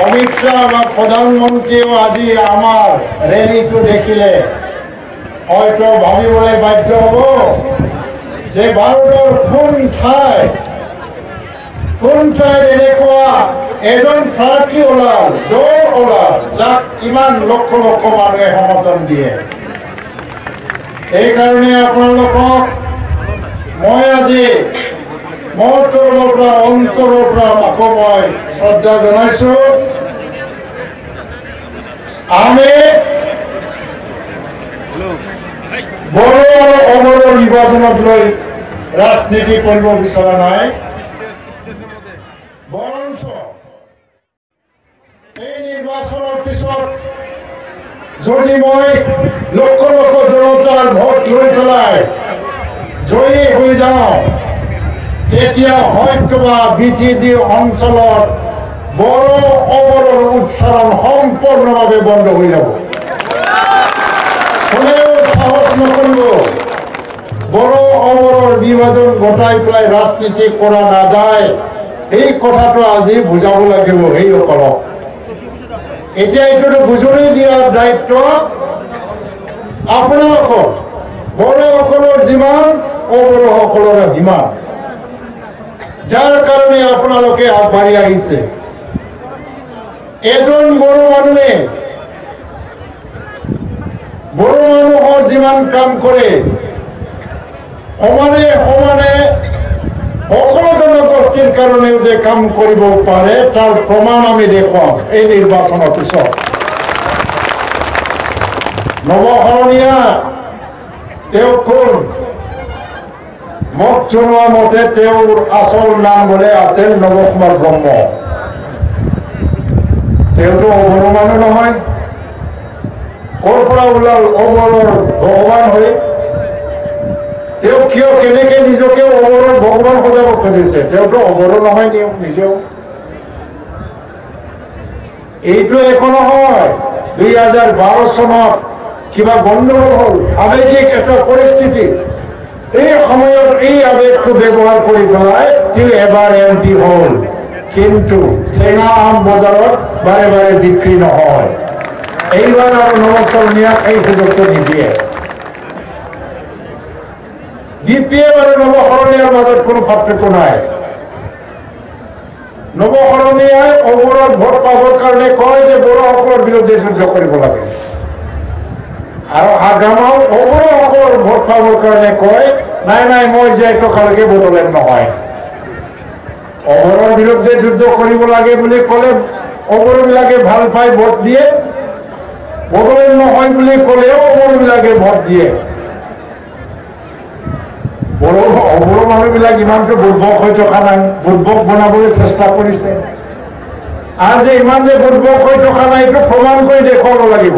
অমিত শাহ বা প্ৰধানমন্ত্ৰীও আজি আমাৰ ৰেলীটো দেখিলে হয়তো ভাবিবলৈ বাধ্য হ'ব যে ভাৰতৰ কোন ঠাইত এনেকুৱা এজন প্ৰাৰ্থী ওলাল, দল ওলাল, যাক ইমান লক্ষ লক্ষ মানুহে সমৰ্থন দিয়ে। এইকাৰণে আপোনালোকক মই আজি মোৰ তৰফৰ পৰা অন্তৰৰ পৰা আকৌ মই শ্ৰদ্ধা জনাইছো। আমি বড়ো আৰু অবড়োৰ নিৰ্বাচনক লৈ ৰাজনীতি কৰিব বিচৰা নাই, বৰঞ্চ এই নিৰ্বাচনৰ পিছত যদি মই লক্ষ লক্ষ জনতাৰ ভোট লৈ পেলাই জয়ী হৈ যাওঁ, তেতিয়া হয়তোবা বিটিডি অঞ্চলত বড়ো অবড়োৰ উচ্চাৰণ সম্পূৰ্ণভাৱে বন্ধ হৈ যাব। কোনেও সাহস নকৰিব বড়ো অবড়োৰ বিভাজন ঘটাই পেলাই ৰাজনীতি কৰা নাযায়। এই কথাটো আজি বুজাব লাগিব সেইসকলক। এতিয়া এইটোতো বুজনি দিয়াৰ দায়িত্ব আপোনালোকৰ, বড়োসকলৰ যিমান অবড়োসকলৰ সিমান, যাৰ কাৰণে আপোনালোকে আগবাঢ়ি আহিছে। এজন বড়ো মানুহে বড়ো মানুহৰ যিমান কাম কৰে সমানে সমানে সকলো জনগোষ্ঠীৰ কাৰণেও যে কাম কৰিব পাৰে তাৰ প্ৰমাণ আমি দেখুৱাম এই নিৰ্বাচনৰ পিছত। নৱশৰণীয়া তেওঁ কোন? মোক জনোৱা মতে তেওঁৰ আচল নাম বোলে আছিল নৱ কুমাৰ ব্ৰহ্ম। তেওঁতো অবড়ো মানুহ নহয়, ক'ৰ পৰা ওলাল অবড়োৰ ভগৱান হৈ? তেওঁ কিয় কেনেকে নিজকে অবড়োৰ ভগৱান সজাব খুজিছে? তেওঁতো অবড়ো নহয় নিজেও। এইটো একো নহয়। 2012 চনত কিবা গণ্ডগোল হ'ল, আৱেগিক এটা পৰিস্থিতি। এই সময়ত এই আৱেগটো ব্যৱহাৰ কৰি পেলাই তেওঁ এবাৰ MP হ'ল, কিন্তু টেঙা আম বজাৰত বাৰে বাৰে বিক্ৰী নহয়। এইবাৰ আৰু নৱশৰণীয়াক এই সুযোগটো নিদিয়ে। BPF আৰু নৱশৰণীয়াৰ মাজত কোনো পাৰ্থক্য নাই। নৱশৰণীয়াই অবড়োত ভোট পাবৰ কাৰণে কয় যে বড়োসকলৰ বিৰুদ্ধে যুদ্ধ কৰিব লাগে, আৰু আগামাও অবড়োসকলৰ ভোট পাবৰ কাৰণে কয় নাই নাই মই যে টকালৈকে বদলেন নহয়। অবড়োৰ বিৰুদ্ধে যুদ্ধ কৰিব লাগে বুলি ক'লে অবড়োবিলাকে ভাল পাই ভোট দিয়ে, বদলেন নহয় বুলি ক'লেও অবড়োবিলাকে ভোট দিয়ে। অবড়ো মানুহবিলাক ইমানটো বুৰ্বক হৈ থকা নাই, বুৰ্বক বনাবলৈ চেষ্টা কৰিছে। আৰু যে ইমান যে বুৰ্বক হৈ থকা নাই এইটো প্ৰমাণ কৰি দেখুৱাব লাগিব।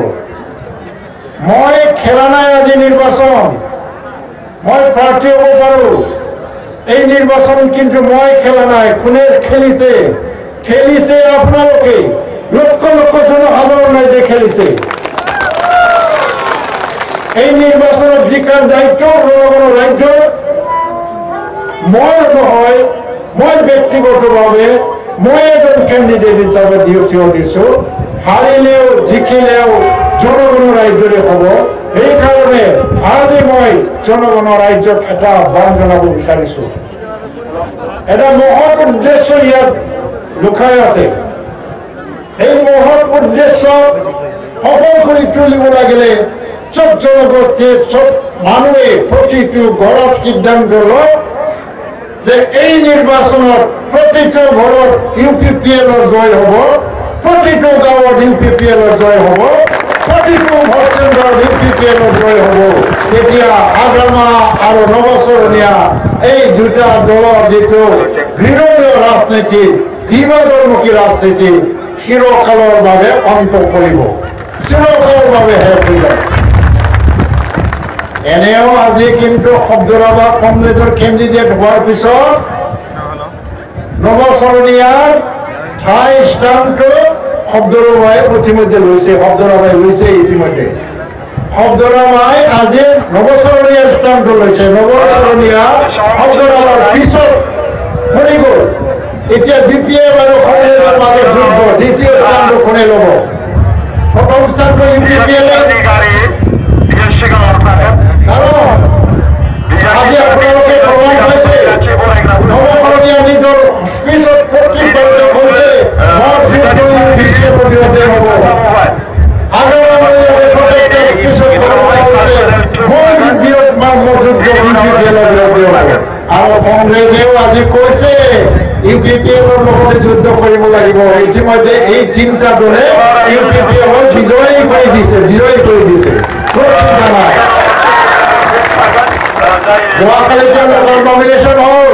মই খেলা নাই আজি নিৰ্বাচন, মই প্ৰাৰ্থী হ'ব পাৰোঁ। এই নিৰ্বাচন কিন্তু মই খেলা নাই। কোনে খেলিছে? খেলিছে আপোনালোকে, লক্ষ লক্ষ জনসাধাৰণ ৰাইজে খেলিছে। এই নিৰ্বাচনত জিকাৰ দায়িত্ব ৰাজ্যৰ মই নহয়, মই ব্যক্তিগতভাৱে মই এজন কেণ্ডিডেট হিচাপে থিয় দিছোঁ। হাৰিলেও জিকিলেও জনগণৰ ৰাজ্যৰে হ'ব। সেইকাৰণে আজি মই জনগণৰ ৰাজ্যক এটা আহ্বান জনাব বিচাৰিছোঁ। এটা মহৎ উদ্দেশ্য ইয়াত লুকাই আছে। এই মহৎ উদ্দেশ্য সফল কৰি তুলিব লাগিলে চব জনগোষ্ঠীৰ চব মানুহে প্ৰতিটো ঘৰত সিদ্ধান্ত লয় যে এই নিৰ্বাচনত প্ৰতিটো ঘৰত UPPL-ৰ জয় হ'ব, প্ৰতিটো গাঁৱত UPPL-ৰ জয় হ'ব, প্ৰতিটো ভোট কেন্দ্ৰত UPPL-ৰ জয় হ'ব। তেতিয়া আগামা আৰু নৱশৰণীয়া এই দুটা দলৰ যিটো বিৰোধী ৰাজনীতি, বিভাজনমুখী ৰাজনীতি চিৰকালৰ বাবে অন্ত পৰিব, চিৰকালৰ বাবে শেষ হৈ যাব। এনেও আজি কিন্তু শব্দৰাবা কংগ্ৰেছৰ কেণ্ডিডেট হোৱাৰ পিছত নৱশৰণীয়াৰ ঠাই স্থানটো শব্দৰাবাই ইতিমধ্যে লৈছে, শব্দৰাবাই লৈছে ইতিমধ্যে। শব্দৰাবাই আজি নৱশৰণীয়াৰ স্থানটো লৈছে। নৱশৰণীয়া শব্দৰাবাৰ পিছত মৰি গ'ল। এতিয়া BPF আৰু কংগ্ৰেছৰ মাজত যুদ্ধ, দ্বিতীয় স্থান শুনি ল'ব প্ৰথম স্থানটো UPPL কাৰণ আজি আপোনালোকে প্ৰমাণ পাইছে নৱকৰণীয়া নিজৰ স্পীচত প্ৰত্যেকবাৰতে কৈছে মোৰ যুদ্ধ UPPLৰ বিৰুদ্ধে হ'ব আৰু কংগ্ৰেছেও আজি কৈছে UPPLৰ লগতে যুদ্ধ কৰিব লাগিব ইতিমধ্যে এই চিন্তা দলে UPPLক বিজয়ী কৰি দিছে চিন্তা নাই যোৱাকালি তেওঁলোকৰ নমিনেশ্যন হ'ল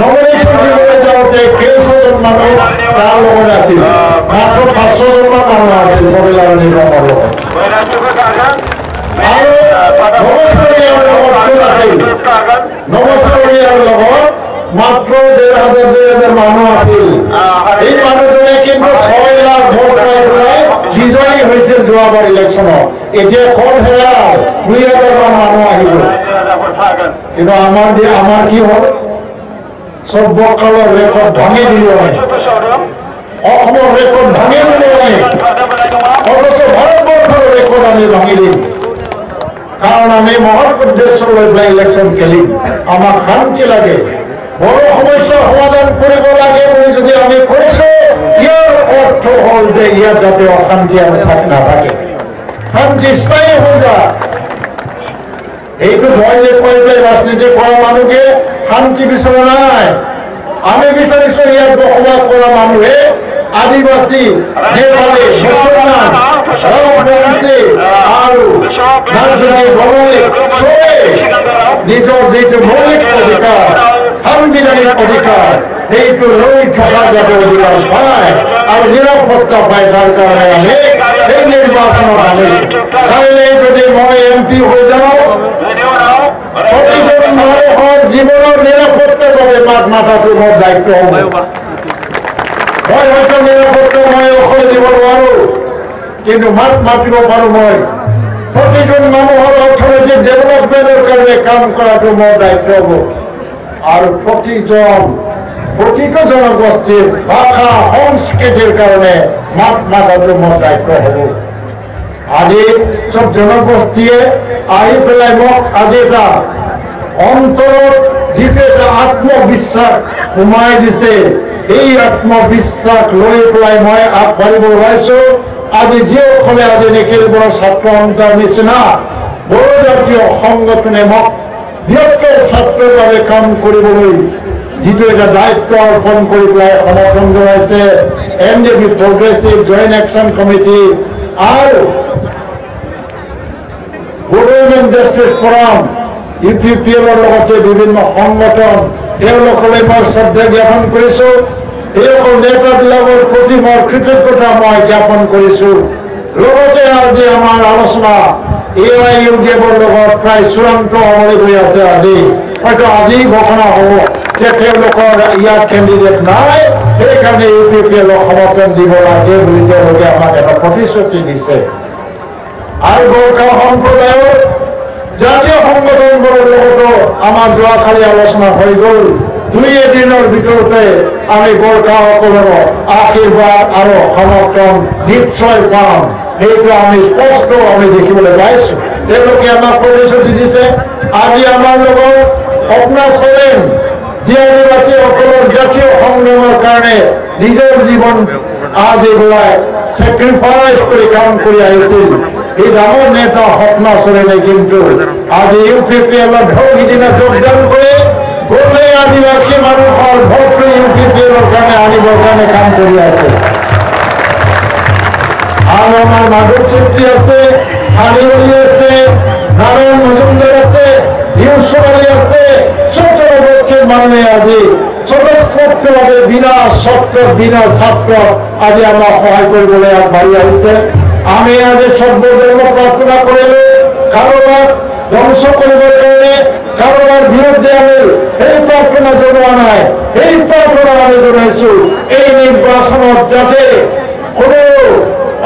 নমিনেশ্যন দিবলৈ যাওঁতে কেইশজন মানুহ তাৰ লগত আছিল মাত্ৰ 500জনমান মানুহ আছিল মহিলাৰণী ব্ৰহ্মৰ লগত আৰু নমস্কাৰীয়াৰ লগত মাত্ৰ 1,500-2,000 মানুহ আছিল এই মানুহজনে কিন্তু 6 লাখ ভোট পাই পেলাই বিজয়ী হৈছিল যোৱাবাৰ ইলেকশ্যনত এতিয়া ক'ত হেৰাল 2,000 মান মানুহ আহিব কিন্তু আমাৰ কি হ'ল সৰ্বকালৰ ৰেকৰ্ড ভাঙি দিলো আমি অসমৰ ৰেকৰ্ড ভাঙি দিলো আমি অথচ ভাৰতবৰ্ষৰ ৰেকৰ্ড আমি ভাঙি দিম কাৰণ আমি মহৎ উদ্দেশ্য লৈ পেলাই ইলেকশ্যন খেলিম আমাক শান্তি লাগে বড় সমস্যা সমাধান কৰিব লাগে বুলি যদি আমি কৈছো ইয়াৰ অৰ্থ হ'ল যে ইয়াত যাতে অশান্তি আৰু নাথাকে শান্তি স্থায়ী হৈ যায় এইটো ভয় দেখুৱাই পেলাই ৰাজনীতি কৰা মানুহকে শান্তি বিচৰা নাই আমি বিচাৰিছো ইয়াত বসবাস কৰা মানুহে আদিবাসী নেপালী মুছলমান ৰাজবংশী আৰু নাগৰিক বঙালী চবে নিজৰ যিটো মৌলিক অধিকাৰ সাংবিধানিক অধিকাৰ সেইটো লৈ থকা যাতে অধিকাৰ পায় আৰু নিৰাপত্তা পায় তাৰ কাৰণে আমি এই নিৰ্বাচনত আমি কাইলৈ যদি মই MP হৈ যাওঁ প্ৰতিজন মানুহৰ জীৱনৰ নিৰাপত্তাৰ বাবে মাত মাতাটো মোৰ দায়িত্ব হ'ব মই হয়তো নিৰাপত্তা মই অকলে দিব নোৱাৰো কিন্তু মাত মাতিব পাৰো মই প্ৰতিজন মানুহৰ অৰ্থনৈতিক ডেভেলপমেণ্টৰ কাৰণে কাম কৰাটো মোৰ দায়িত্ব হ'ব আৰু প্ৰতিটো জনগোষ্ঠীৰ ভাষা সংস্কৃতিৰ কাৰণে মাত মাতাটো মোৰ দায়িত্ব হ'ব আজি চব জনগোষ্ঠীয়ে আহি পেলাই মোক আজি এটা অন্তৰত যিটো এটা আত্মবিশ্বাস সোমাই দিছে এই আত্মবিশ্বাস লৈ পেলাই মই আগবাঢ়িব ওলাইছো আজি যিসকলে আজি নিখিল বড়ো ছাত্ৰ সন্থাৰ নিচিনা বড়ো জাতীয় সংগঠনে মোক বৃহত্তৰ ছাত্ৰৰ বাবে কাম কৰিবলৈ যিটো এটা দায়িত্ব অৰ্পণ কৰি পেলাই সমৰ্থন জনাইছে NDP progressive joint action committee আৰু গভৰ্ণমেণ্ট জাষ্টিছ ফৰাম UPPLৰ লগতে বিভিন্ন সংগঠন তেওঁলোকলৈ মই শ্ৰদ্ধা জ্ঞাপন কৰিছো এইসকল নেতাবিলাকৰ প্ৰতি মই কৃতজ্ঞতা মই জ্ঞাপন কৰিছো লগতে আজি আমাৰ আলোচনা AIUDFৰ লগত প্ৰায় চূড়ান্ত হ'বলৈ গৈ আছে আজি হয়তো আজি ঘোষণা হ'ব যে তেওঁলোকৰ ইয়াত কেণ্ডিডেট নাই সেইকাৰণে UPPLক সমৰ্থন দিব লাগে বুলি তেওঁলোকে আমাক এটা প্ৰতিশ্ৰুতি দিছে আৰু গোৰ্খা সম্প্ৰদায়ৰ জাতীয় সংগঠনবোৰৰ লগতো আমাৰ যোৱাকালি আলোচনা হৈ গ'ল 2 দিনৰ ভিতৰতে আমি গোৰ্খাসকলৰ আশীৰ্বাদ আৰু সমৰ্থন নিশ্চয় পাম সেইটো আমি স্পষ্ট আমি দেখিবলৈ পাইছো তেওঁলোকে আমাক প্ৰতিশ্ৰুতি দিছে আজি আমাৰ লগত অপনা চৰেন যি আদিবাসীসকলৰ জাতীয় সংগ্ৰামৰ কাৰণে নিজৰ জীৱন আজি বোলাই চেক্ৰিফাইচ কৰি কাম কৰি আহিছিল এই ডাঙৰ নেতা স্বপ্না চৰেনে কিন্তু আজি UPPLৰ ভোট সিদিনা যোগদান কৰি গোটেই আদিবাসী মানুহৰ ভোটটো UPPLৰ কাৰণে আনিবৰ কাৰণে কাম কৰি আছে আৰু আমাৰ মাধৱ চেত্ৰী আছে আদিবাসী আছে নাৰায়ণ মজুমদাৰ আছে ইউসুফ আলী আছে চতুৰ্বৰ্তী মানুহে আজি স্বতঃস্ফূৰ্তভাৱে বিনা শব্দ বিনা ছাত্ৰ আজি আমাক সহায় কৰিবলৈ আগবাঢ়ি আহিছে আমি আজি সৰ্বধৰ্ম প্ৰাৰ্থনা কৰিলো কাৰোবাক ধ্বংস কৰিবৰ কাৰণে কাৰোবাৰ বিৰুদ্ধে আমি এই প্ৰাৰ্থনা জনোৱা নাই এই প্ৰাৰ্থনা আমি জনাইছো এই নিৰ্বাচনত যাতে কোনো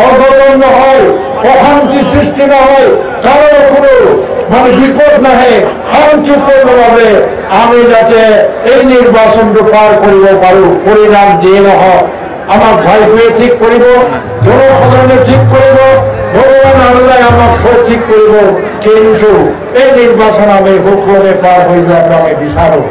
অঘটন নহয় অশান্তি সৃষ্টি নহয় কাৰো কোনো মানে বিপদ নাহে শান্তিপূৰ্ণভাৱে আমি যাতে এই নিৰ্বাচনটো পাৰ কৰিব পাৰোঁ। পৰিণাম যিয়ে নহওক আমাক ভাইটোৱে ঠিক কৰিব, জনসাধাৰণে ঠিক কৰিব, ভগৱান আল্লাহ আমাক সব ঠিক কৰিব, কিন্তু এই নিৰ্বাচন আমি সুক্ৰমে পাৰ হৈ যোৱাটো আমি বিচাৰোঁ।